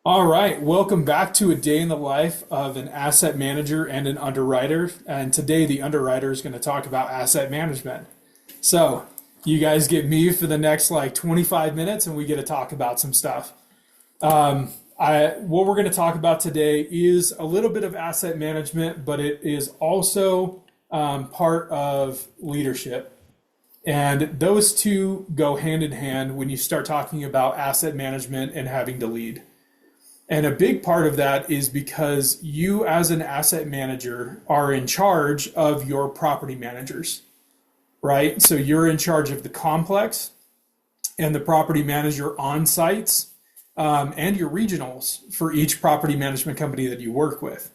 All right, welcome back to a day in the life of an asset manager and an underwriter. And today, the underwriter is going to talk about asset management. So, you guys get me for the next like 25 minutes, and we get to talk about some stuff. What we're going to talk about today is a little bit of asset management, but it is also part of leadership. And those two go hand in hand when you start talking about asset management and having to lead. And a big part of that is because you, as an asset manager, are in charge of your property managers, right? So you're in charge of the complex and the property manager on sites and your regionals for each property management company that you work with.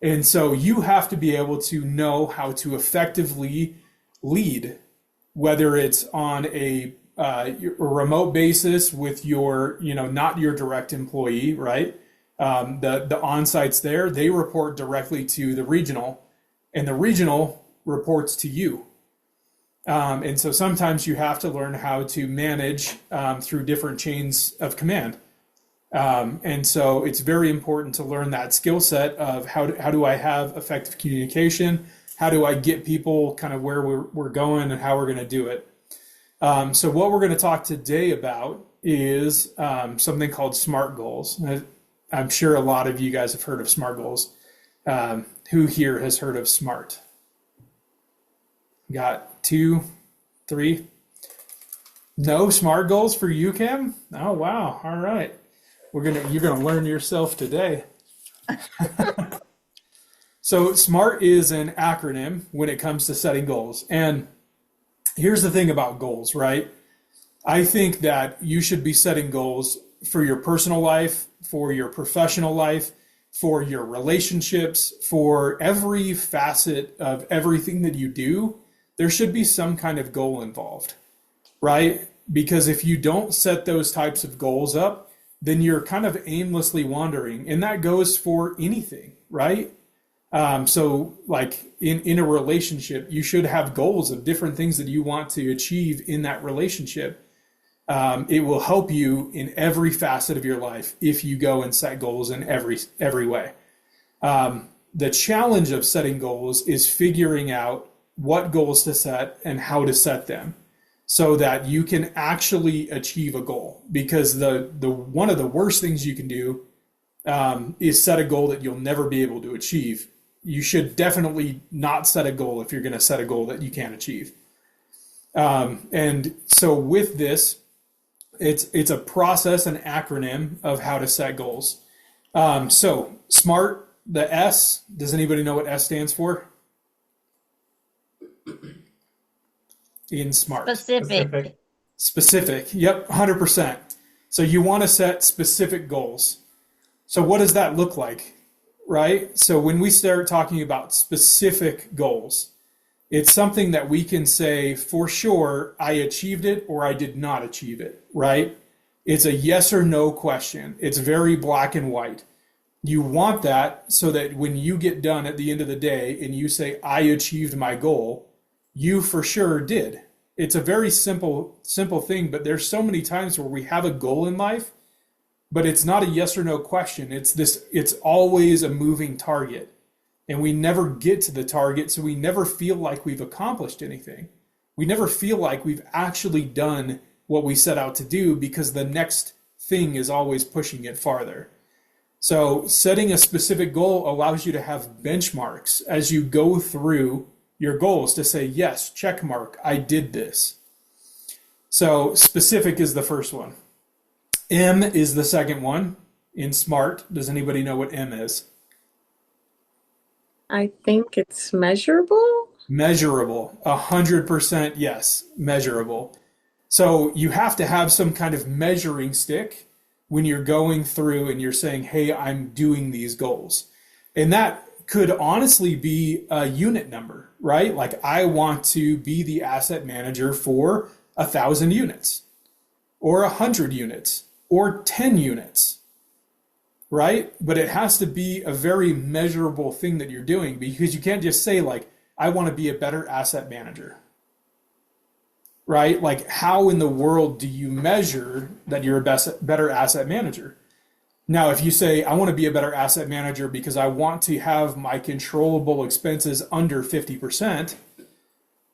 And so you have to be able to know how to effectively lead, whether it's on a remote basis with your, not your direct employee, right? The on-sites there, they report directly to the regional, and the regional reports to you. And so sometimes you have to learn how to manage through different chains of command. And so it's very important to learn that skill set of how do I have effective communication? How do I get people kind of where we're going and how we're going to do it? So what we're going to talk today about is something called SMART goals. I'm sure a lot of you guys have heard of SMART goals. Who here has heard of SMART? Got two, three? No SMART goals for you, Kim? Oh, wow. All right. You're gonna learn yourself today. So SMART is an acronym when it comes to setting goals. And here's the thing about goals, right? I think that you should be setting goals for your personal life, for your professional life, for your relationships, for every facet of everything that you do. There should be some kind of goal involved, right? Because if you don't set those types of goals up, then you're kind of aimlessly wandering. And that goes for anything, right? So like in a relationship, you should have goals of different things that you want to achieve in that relationship. It will help you in every facet of your life if you go and set goals in every way. The challenge of setting goals is figuring out what goals to set and how to set them so that you can actually achieve a goal. Because the one of the worst things you can do is set a goal that you'll never be able to achieve. You should definitely not set a goal if you're going to set a goal that you can't achieve. And so with this, it's a process, an acronym of how to set goals. So SMART, the S, does anybody know what S stands for? In SMART. Specific. Specific. Yep, 100%. So you want to set specific goals. So what does that look like? Right? So when we start talking about specific goals, it's something that we can say for sure, I achieved it or I did not achieve it, right? It's a yes or no question. It's very black and white. You want that so that when you get done at the end of the day and you say, I achieved my goal, you for sure did. It's a very simple thing, but there's so many times where we have a goal in life but it's not a yes or no question. It's always a moving target. And we never get to the target, so we never feel like we've accomplished anything. We never feel like we've actually done what we set out to do because the next thing is always pushing it farther. So setting a specific goal allows you to have benchmarks as you go through your goals to say, yes, check mark, I did this. So specific is the first one. M is the second one in SMART. Does anybody know what M is? I think it's measurable. Measurable. 100% yes, measurable. So you have to have some kind of measuring stick when you're going through and you're saying, hey, I'm doing these goals. And that could honestly be a unit number, right? Like I want to be the asset manager for 1,000 units or 100 units or 10 units, right? But it has to be a very measurable thing that you're doing because you can't just say like, I want to be a better asset manager, right? Like how in the world do you measure that you're a better asset manager? Now, if you say, I want to be a better asset manager because I want to have my controllable expenses under 50%,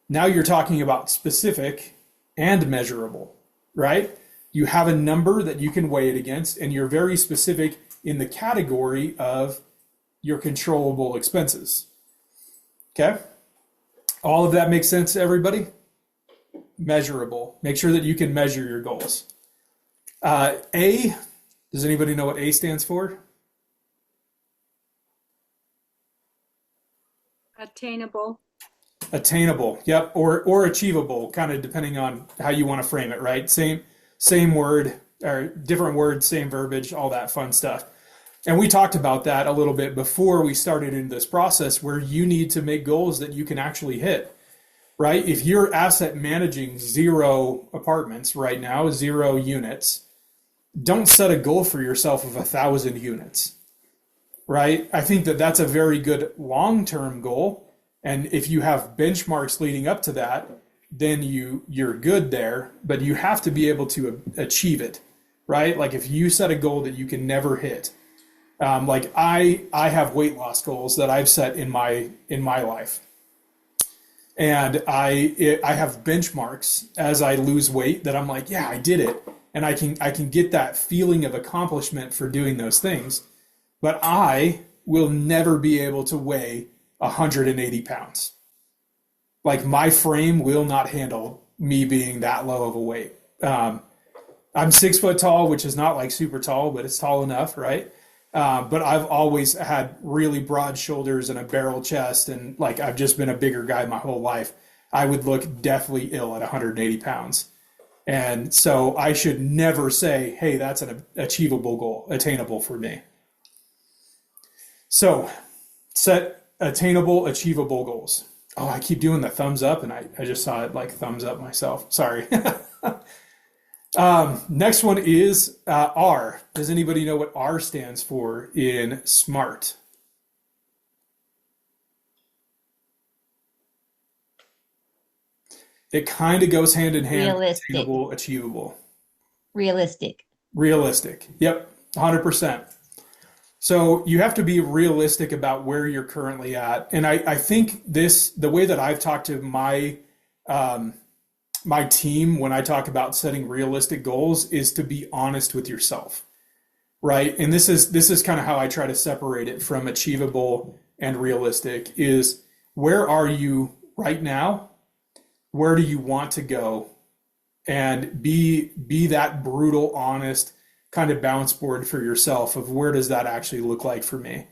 now you're talking about specific and measurable, right? You have a number that you can weigh it against, and you're very specific in the category of your controllable expenses. Okay? All of that makes sense to everybody? Measurable. Make sure that you can measure your goals. A, does anybody know what A stands for? Attainable. Attainable. Yep. Or achievable, kind of depending on how you want to frame it, right? Same word or different word, same verbiage, all that fun stuff. And we talked about that a little bit before we started into this process, where you need to make goals that you can actually hit, right? If you're asset managing 0 apartments right now, 0 units, don't set a goal for yourself of 1,000 units, right? I think that that's a very good long-term goal. And if you have benchmarks leading up to that, then you're good there, but you have to be able to achieve it, right? Like if you set a goal that you can never hit, like I have weight loss goals that I've set in my life, and I have benchmarks as I lose weight that I'm like, yeah, I did it, and I can get that feeling of accomplishment for doing those things, but I will never be able to weigh 180 pounds. Like my frame will not handle me being that low of a weight. I'm 6 foot tall, which is not like super tall, but it's tall enough, right? But I've always had really broad shoulders and a barrel chest, and like I've just been a bigger guy my whole life. I would look deathly ill at 180 pounds. And so I should never say, hey, that's an achievable goal, attainable for me. So set attainable, achievable goals. Oh, I keep doing the thumbs up, and I just saw it like thumbs up myself. Sorry. Next one is R. Does anybody know what R stands for in SMART? It kind of goes hand in hand. Realistic. Attainable, achievable. Realistic. Realistic. Yep, 100%. So you have to be realistic about where you're currently at. And I think the way that I've talked to my my team when I talk about setting realistic goals is to be honest with yourself, right? And this is kind of how I try to separate it from achievable and realistic is where are you right now? Where do you want to go? And be that brutal, honest kind of bounce board for yourself of where does that actually look like for me?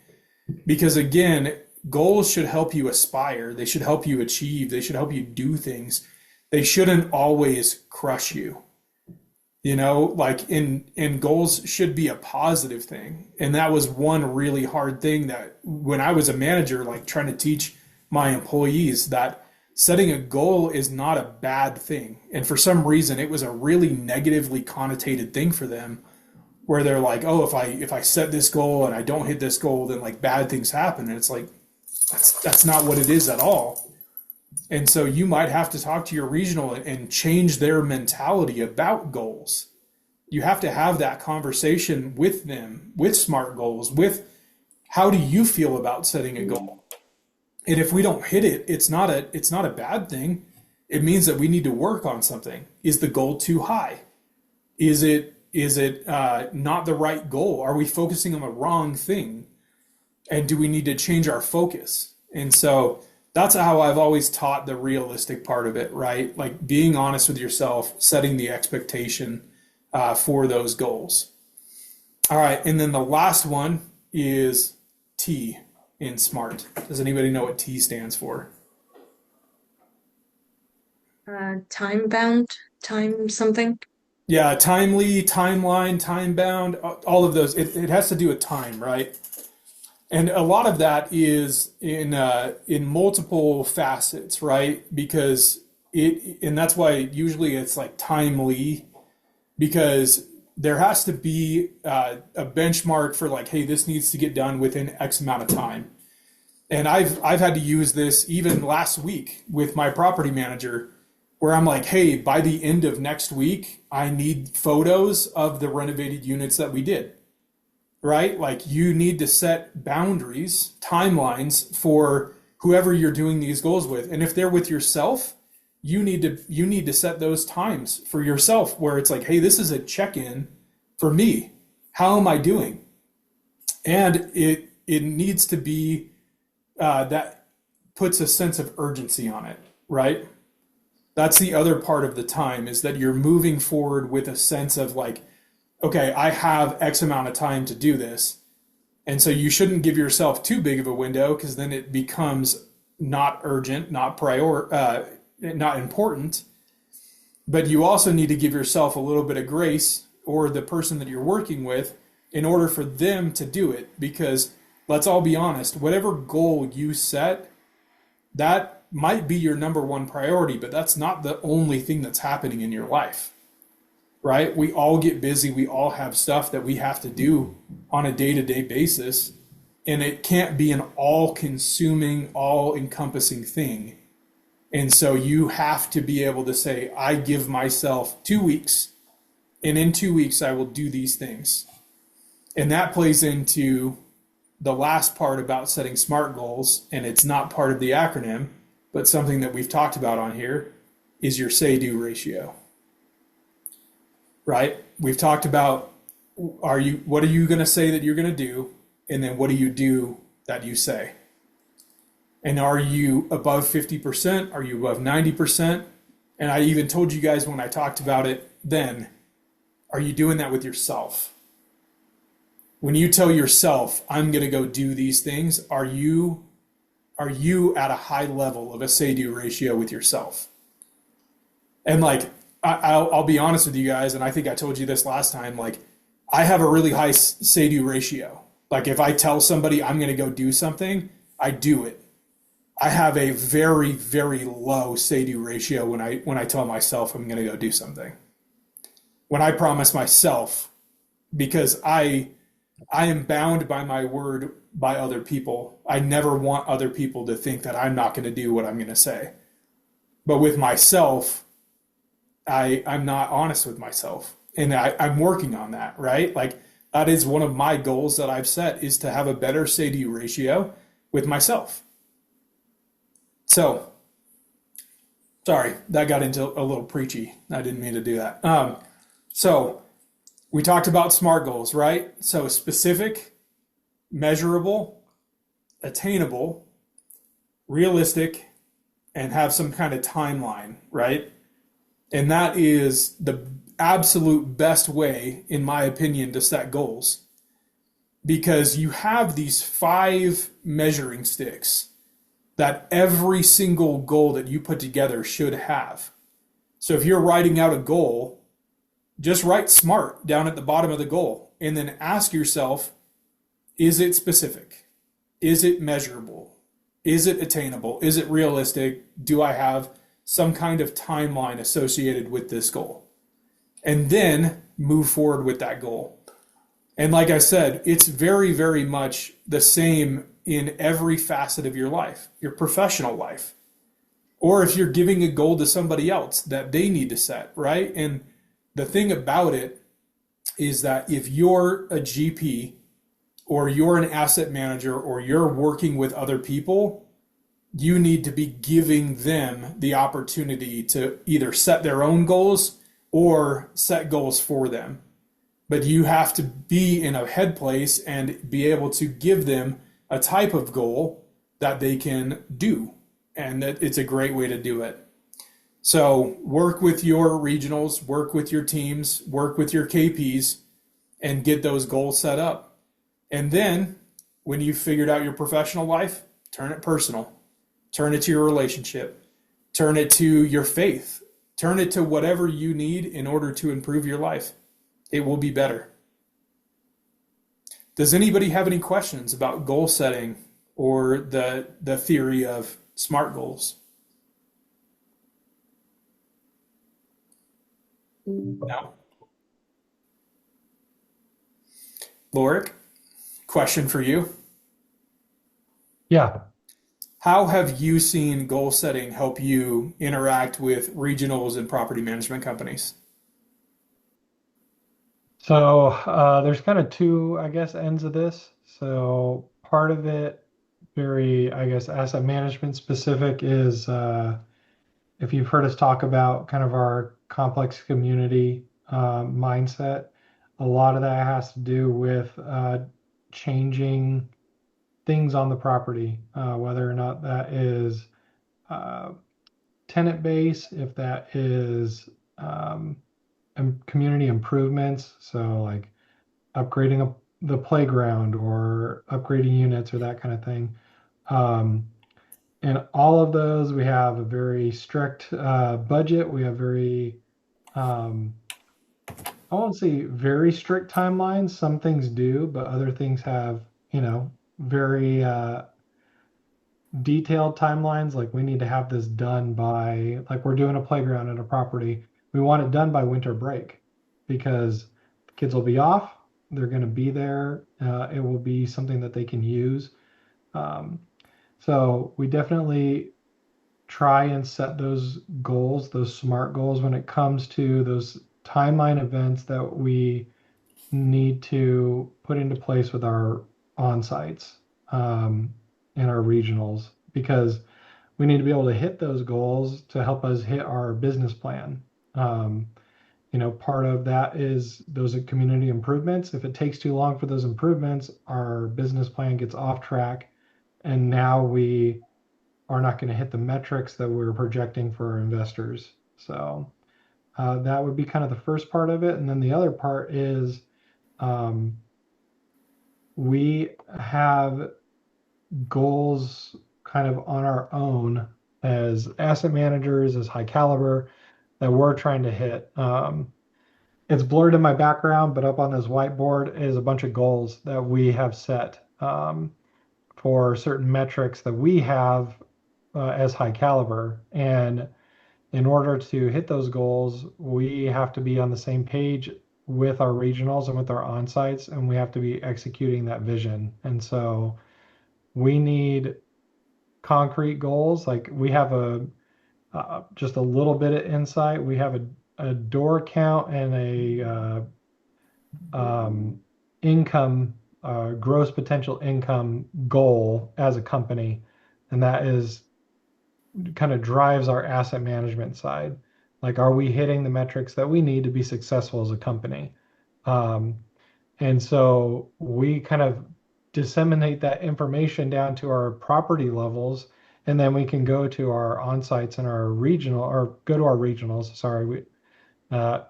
Because again, goals should help you aspire. They should help you achieve. They should help you do things. They shouldn't always crush you. You know, like in goals should be a positive thing. And that was one really hard thing that when I was a manager, like trying to teach my employees that setting a goal is not a bad thing. And for some reason, it was a really negatively connotated thing for them where they're like, oh, if I set this goal and I don't hit this goal, then like bad things happen. And it's like, that's not what it is at all. And so you might have to talk to your regional and change their mentality about goals. You have to have that conversation with them, with SMART goals, with how do you feel about setting a goal? And if we don't hit it, it's not a bad thing. It means that we need to work on something. Is the goal too high? Is it not the right goal? Are we focusing on the wrong thing? And do we need to change our focus? And so that's how I've always taught the realistic part of it, right? Like being honest with yourself, setting the expectation for those goals. All right, and then the last one is T in SMART. Does anybody know what T stands for? Time bound, time something. Yeah, timely, timeline, time bound, all of those. It has to do with time, right? And a lot of that is in multiple facets, right? Because and that's why usually it's like timely, because there has to be a benchmark for like, hey, this needs to get done within X amount of time. And I've had to use this even last week with my property manager, where I'm like, hey, by the end of next week, I need photos of the renovated units that we did. right? Like you need to set boundaries, timelines for whoever you're doing these goals with. And if they're with yourself, you need to set those times for yourself where it's like, hey, this is a check-in for me. How am I doing? And it needs to be that puts a sense of urgency on it, right? That's the other part of the time is that you're moving forward with a sense of like, okay, I have X amount of time to do this. And so you shouldn't give yourself too big of a window because then it becomes not urgent, not important. But you also need to give yourself a little bit of grace or the person that you're working with in order for them to do it. Because let's all be honest, whatever goal you set, that might be your number one priority, but that's not the only thing that's happening in your life, right? We all get busy. We all have stuff that we have to do on a day-to-day basis, and it can't be an all-consuming, all-encompassing thing. And so you have to be able to say, I give myself 2 weeks, and in 2 weeks I will do these things. And that plays into the last part about setting SMART goals, and it's not part of the acronym, but something that we've talked about on here is your say-do ratio, right? We've talked about what are you going to say that you're going to do, and then what do you do that you say? And are you above 50%? Are you above 90%? And I even told you guys when I talked about it then, are you doing that with yourself? When you tell yourself, I'm going to go do these things, are you at a high level of a say-do ratio with yourself? And like, I'll be honest with you guys, and I think I told you this last time, like, I have a really high say-do ratio. Like, if I tell somebody I'm going to go do something, I do it. I have a very, very low say-do ratio when I tell myself I'm going to go do something. When I promise myself, because I am bound by my word by other people. I never want other people to think that I'm not going to do what I'm going to say. But with myself, I'm not honest with myself. And I'm working on that, right? Like that is one of my goals that I've set is to have a better say-do ratio with myself. So, sorry, that got into a little preachy. I didn't mean to do that. So we talked about SMART goals, right? So specific, measurable, attainable, realistic, and have some kind of timeline, right? And that is the absolute best way, in my opinion, to set goals. Because you have these 5 measuring sticks that every single goal that you put together should have. So if you're writing out a goal, just write SMART down at the bottom of the goal and then ask yourself, is it specific? Is it measurable? Is it attainable? Is it realistic? Do I have some kind of timeline associated with this goal? And then move forward with that goal. And like I said, it's very, very much the same in every facet of your life, your professional life. Or if you're giving a goal to somebody else that they need to set, right? And the thing about it is that if you're a GP or you're an asset manager or you're working with other people, you need to be giving them the opportunity to either set their own goals or set goals for them. But you have to be in a head place and be able to give them a type of goal that they can do. And that it's a great way to do it. So work with your regionals, work with your teams, work with your KPs, and get those goals set up. And then when you've figured out your professional life, turn it personal. Turn it to your relationship. Turn it to your faith. Turn it to whatever you need in order to improve your life. It will be better. Does anybody have any questions about goal setting or the theory of SMART goals? No. Lorik, question for you. Yeah. How have you seen goal setting help you interact with regionals and property management companies? So there's kind of two, I guess, ends of this. So part of it, very, I guess, asset management specific is if you've heard us talk about kind of our complex community mindset, a lot of that has to do with changing things on the property, whether or not that is uh, tenant base, if that is community improvements, so like upgrading the playground or upgrading units or that kind of thing. Um, and all of those, we have a very strict budget. We have very, um, I won't say very strict timelines. Some things do, but other things have, very detailed timelines. Like we need to have this done by, like we're doing a playground at a property. We want it done by winter break because the kids will be off. They're going to be there. It will be something that they can use. Um, so we definitely try and set those goals, those SMART goals, when it comes to those timeline events that we need to put into place with our on-sites and our regionals, because we need to be able to hit those goals to help us hit our business plan. Um, Part of that is those community improvements. If it takes too long for those improvements, our business plan gets off track, and now we are not going to hit the metrics that we're projecting for our investors. So that would be kind of the first part of it. And then the other part is um, we have goals kind of on our own as asset managers, as high caliber, that we're trying to hit. It's blurred in my background, but up on this whiteboard is a bunch of goals that we have set for certain metrics that we have as high caliber. And in order to hit those goals, we have to be on the same page with our regionals and with our on-sites, and we have to be executing that vision. And so we need concrete goals. Like we have just a little bit of insight. We have a door count and a income, gross potential income goal as a company, and that is kind of drives our asset management side. Like, are we hitting the metrics that we need to be successful as a company? Um, and so we kind of disseminate that information down to our property levels, and then we can go to our on-sites and our regional, or go to our regionals. Sorry,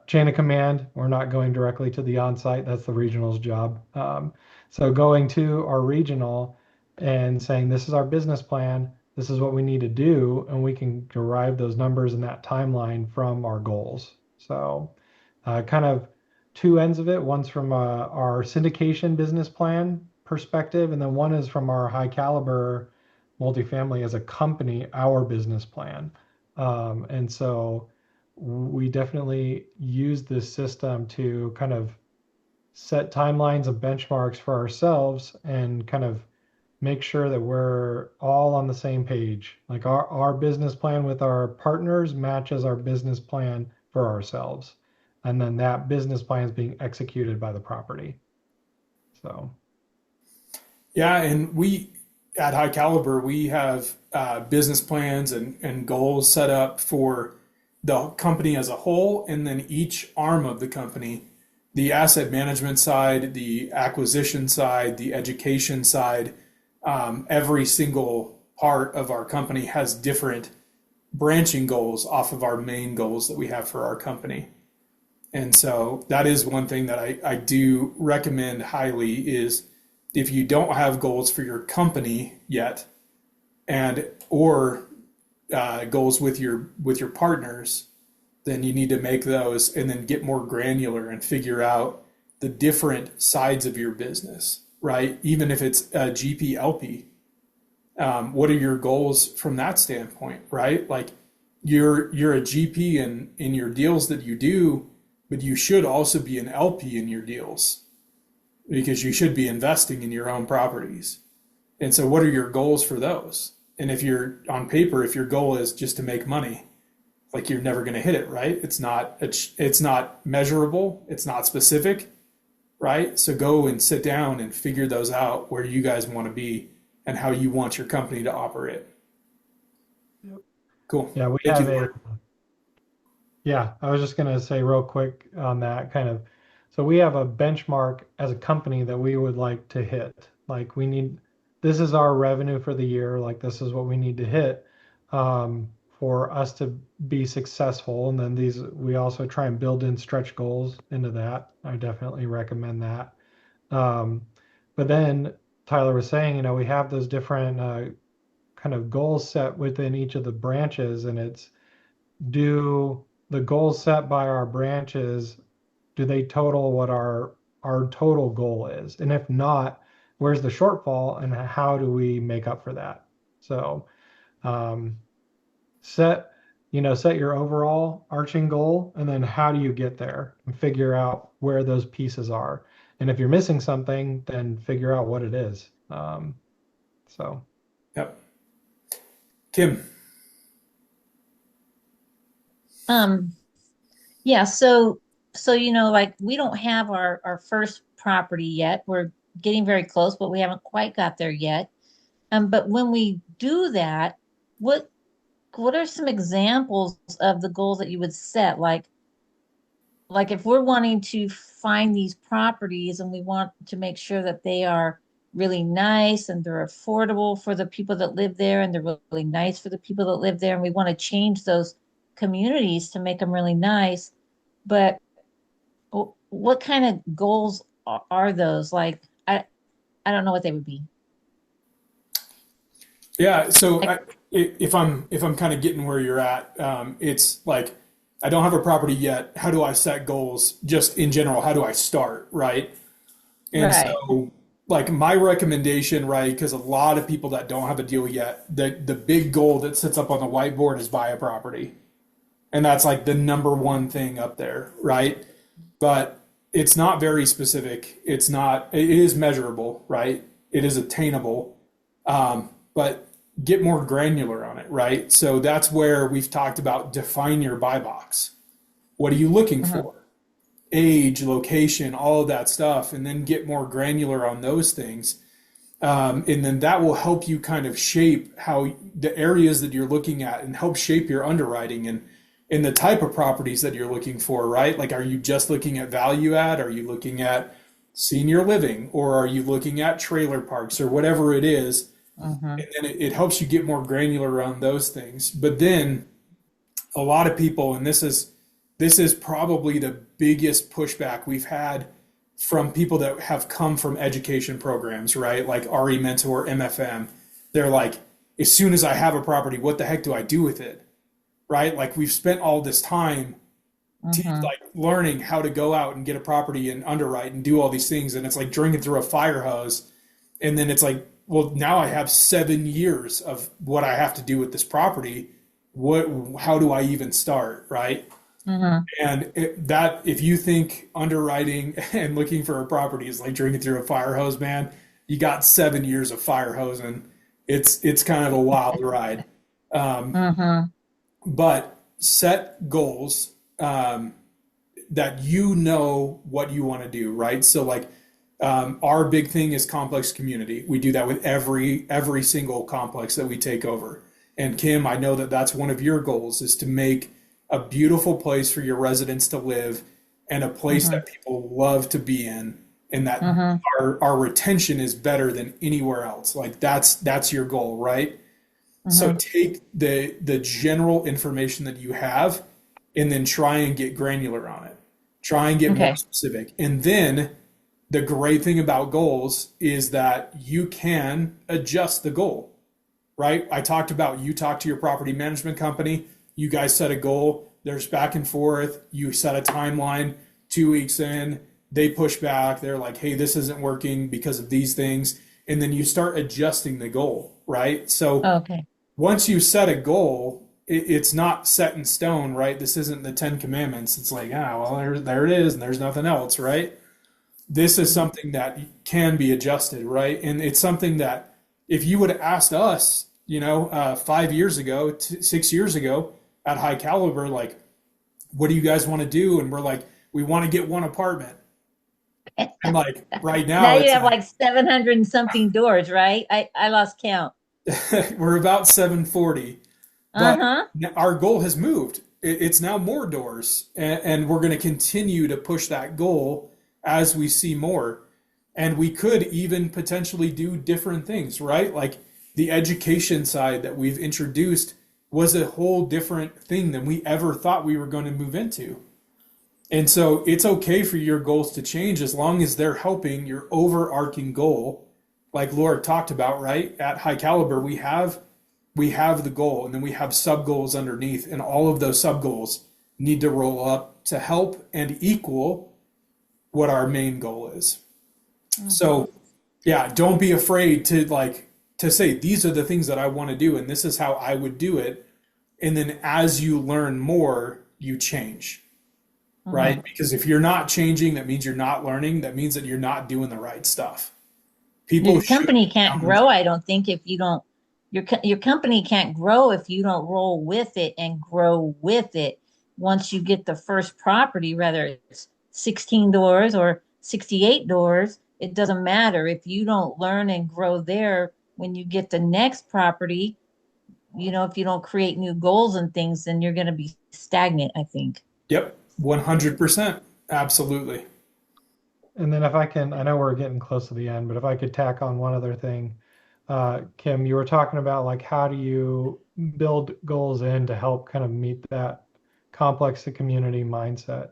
chain of command. We're not going directly to the on-site. That's the regional's job. So going to our regional and saying, this is our business plan. This is what we need to do, and we can derive those numbers and that timeline from our goals. So kind of two ends of it. One's from our syndication business plan perspective, and then one is from our high caliber multifamily as a company, our business plan. And so we definitely use this system to kind of set timelines and benchmarks for ourselves and kind of make sure that we're all on the same page. Like our business plan with our partners matches our business plan for ourselves. And then that business plan is being executed by the property. So, Yeah, and we at High Caliber we have business plans and goals set up for the company as a whole, and then each arm of the company, the asset management side, the acquisition side, the education side, every single part of our company has different branching goals off of our main goals that we have for our company. And so that is one thing that I do recommend highly is if you don't have goals for your company yet and or goals with your partners, then you need to make those and then get more granular and figure out the different sides of your business, right? Even if it's a GP LP, what are your goals from that standpoint, right? Like you're a GP in your deals that you do, but you should also be an LP in your deals because you should be investing in your own properties. And so what are your goals for those? And if you're on paper, if your goal is just to make money, like you're never going to hit it, right? It's not measurable. It's not specific. right? So go and sit down and figure those out where you guys want to be and how you want your company to operate. Cool. Yeah, we Thank you, have a, Lauren. yeah, I was just going to say real quick on that kind of, so we have a benchmark as a company that we would like to hit. Like this is our revenue for the year. Like this is what we need to hit for us to be successful. And then we also try and build in stretch goals into that. I definitely recommend that. Um, but then Tyler was saying, we have those different kind of goals set within each of the branches, and it's, do the goals set by our branches, do they total what our total goal is? And if not, where's the shortfall and how do we make up for that? So um, set set your overall arching goal, and then how do you get there, and figure out where those pieces are. And if you're missing something, then figure out what it is. So Yep. Kim. Um, yeah, so like we don't have our first property yet. We're getting very close, but we haven't quite got there yet. But when we do that, what what are some examples of the goals that you would set? Like if we're wanting to find these properties and we want to make sure that they are really nice and they're affordable for the people that live there and they're really nice for the people that live there, and we want to change those communities to make them really nice. But what kind of goals are those? Like I don't know what they would be. Yeah, so Like, if I'm kind of getting where you're at, it's like I don't have a property yet. How do I set goals? Just in general, how do I start, right? And right. so, like my recommendation, right? Because a lot of people that don't have a deal yet, the big goal that sits up on the whiteboard is buy a property, and that's like the number one thing up there, right? But it's not very specific. It's not. It is measurable, right? It is attainable, but get more granular on it, right? So that's where we've talked about define your buy box. What are you looking Uh-huh. for? Age, location, all of that stuff, and then get more granular on those things. And then that will help you kind of shape how the areas that you're looking at and help shape your underwriting and in the type of properties that you're looking for, right? Like, are you just looking at value add? Are you looking at senior living? Or are you looking at trailer parks or whatever it is? Uh-huh. And then it helps you get more granular around those things. But then a lot of people, and this is probably the biggest pushback we've had from people that have come from education programs, right? Like RE Mentor, MFM. They're like, as soon as I have a property, what the heck do I do with it? Right? Like we've spent all this time Uh-huh. like learning how to go out and get a property and underwrite and do all these things. And it's like drinking through a fire hose. And then it's like, well, now I have 7 years of what I have to do with this property. How do I even start? Right? Uh-huh. And that if you think underwriting and looking for a property is like drinking through a fire hose, man, you got 7 years of fire hosing. It's kind of a wild ride. Um, Uh-huh. but set goals that you know what you want to do, right? So like our big thing is complex community. We do that with every single complex that we take over. And Kim, I know that that's one of your goals is to make a beautiful place for your residents to live and a place Uh-huh. that people love to be in, and that Uh-huh. our retention is better than anywhere else. Like that's your goal, right? So Uh-huh. take the general information that you have and then try and get granular on it. Try and get more Okay. specific. And then the great thing about goals is that you can adjust the goal, right? I talked about you talk to your property management company, you guys set a goal, there's back and forth, you set a timeline, 2 weeks in, they push back, they're like, hey, this isn't working because of these things. And then you start adjusting the goal, right? So Okay. once you set a goal, it's not set in stone, right? This isn't the Ten Commandments. It's like, well, there it is, and there's nothing else, right? This is something that can be adjusted, right? And it's something that if you would have asked us, 5 years ago, 6 years ago at High Caliber, like, what do you guys want to do? And we're like, we want to get one apartment. And like right Now now, you it's have like 700 and something doors, right? I lost count. we're about 740, but Uh-huh. our goal has moved. It's now more doors, and we're going to continue to push that goal as we see more. And we could even potentially do different things, right? Like the education side that we've introduced was a whole different thing than we ever thought we were going to move into. And so it's okay for your goals to change as long as they're helping your overarching goal, like Laura talked about, right? At High Caliber, we have the goal, and then we have sub goals underneath, and all of those sub goals need to roll up to help and equal what our main goal is. So yeah, don't be afraid to say these are the things that I want to do and this is how I would do it. And then as you learn more, you change, right? Because if you're not changing, that means you're not learning. That means that you're not doing the right stuff. People Your should company can't challenge. grow, I don't think, if you don't. Your company can't grow if you don't roll with it and grow with it. Once you get the first property, whether it's 16 doors or 68 doors, it doesn't matter. If you don't learn and grow there, when you get the next property, if you don't create new goals and things, then you're going to be stagnant, I think. Yep, 100%. Absolutely. And then if I can, I know we're getting close to the end, but if I could tack on one other thing, Kim, you were talking about like how do you build goals in to help kind of meet that complex to community mindset.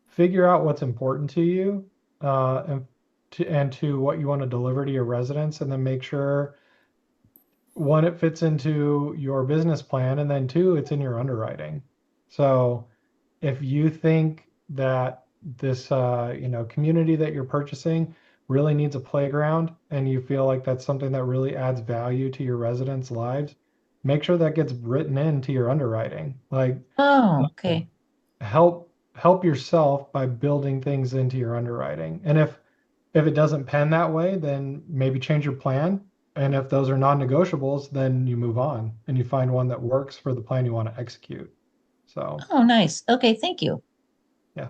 Figure out what's important to you, and to what you want to deliver to your residents, and then make sure one, it fits into your business plan, and then two, it's in your underwriting. So if you think that this community that you're purchasing really needs a playground and you feel like that's something that really adds value to your residents' lives, make sure that gets written into your underwriting. Like Oh, okay. help yourself by building things into your underwriting. And if it doesn't pan that way, then maybe change your plan. And if those are non-negotiables, then you move on and you find one that works for the plan you want to execute. So, Oh, nice. Okay, thank you. yeah.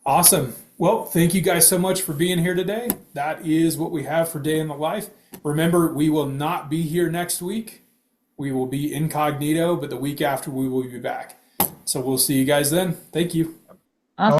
Awesome. Well, thank you guys so much for being here today. That is what we have for Day in the Life. Remember, we will not be here next week. We will be incognito, but the week after we will be back. So we'll see you guys then. Thank you.